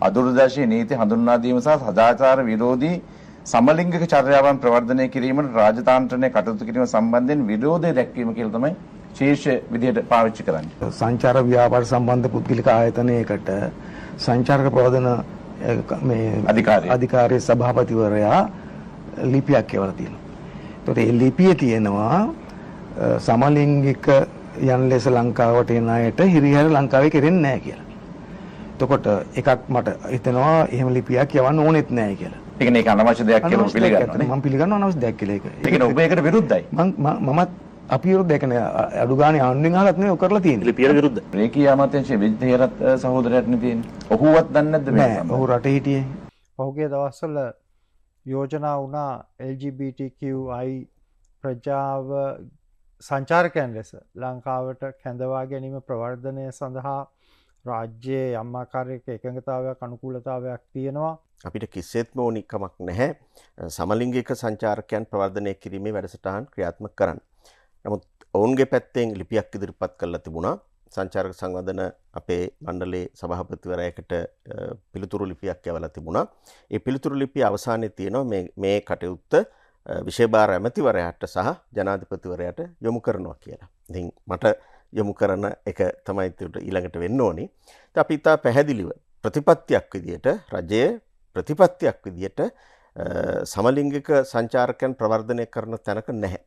අදුරුදශී නීති හඳුන්වා දීම සහ සදාචාර විරෝධී සමලිංගික චර්යාවන් ප්‍රවර්ධනය කිරීමට රාජතාන්ත්‍රණය කටයුතු කිරීම සම්බන්ධයෙන් විරෝධය දැක්වීම කියලා තමයි ශීර්ෂ විදියට පාවිච්චි කරන්නේ. සංචාර ව්‍යාපාර සම්බන්ධ පුද්ගලික ආයතනයකට සංචාරක ප්‍රවර්ධන මේ අධිකාරියේ සභාපතිවරයා ලිපියක් කියවලා තියෙනවා. ඒතකොට ඒ ලිපියේ තියෙනවා සමලිංගික යන ලෙස ලංකාවට එන අයට හිරිහැර ලංකාවේ කෙරෙන්නේ නැහැ කියලා. එතකොට එකක් මට හිතෙනවා එහෙම ලිපියක් යවන්න ඕනෙත් නැහැ කියලා. ඒ කියන්නේ ඒක අනවශ්‍ය දෙයක් කියලා පිළිගන්නවා නේ. මම පිළිගන්නවා අනවශ්‍ය දෙයක් කියලා ඒක. ඒ කියන්නේ ඔබ ඒකට විරුද්ධයි. මමත් අපි විරුද්ධ ඒ කියන්නේ අඩු ගානේ ආන්වෙන් අහලත් නෙවෙයි ඔක කරලා තියෙන්නේ. ලිපියට විරුද්ධ. රේකී අමාත්‍යාංශයේ විජේරත් සහෝදරයාට නේ තියෙන්නේ. ඔහුවත් දන්නේ නැද්ද මේ සම්බන්ධව? ඔහු රටේ හිටියේ. පහුගිය දවස්වල යෝජනා වුණා LGBTQI ප්‍රජාව සංචාරකයන් ලෙස ලංකාවට කැඳවා ගැනීම ප්‍රවර්ධනය සඳහා රාජ්‍යයේ යම් ආකාරයක එකඟතාවයක් අනුකූලතාවයක් තියෙනවා. අපිට කිසිසේත්ම ඕනි කමක් නැහැ සමලිංගික සංචාරකයන් ප්‍රවර්ධනය කිරීමේ වැඩසටහන් ක්‍රියාත්මක කරන්න. නමුත් ඔවුන්ගේ පැත්තෙන් ලිපියක් ඉදිරිපත් කරලා තිබුණා. සංචාරක සංවර්ධන අපේ මණ්ඩලයේ සභාපතිවරයාකට පිළිතුරු ලිපියක් යවලා තිබුණා. ඒ පිළිතුරු ලිපිය අවසානයේ තියෙනවා මේ කටයුත්ත විශේෂ ඇමතිවරයාට සහ ජනාධිපතිවරයාට යොමු කරනවා කියලා. ඉතින් මට යොමු කරන එක තමයි ඊළඟට වෙන්න ඕනි. ඉතින් අපි තා පැහැදිලිව ප්‍රතිපත්තියක් විදියට රජයේ ප්‍රතිපත්තියක් විදියට සමලිංගික සංචාරකයන් ප්‍රවර්ධනය කරන තැනක නැහැ.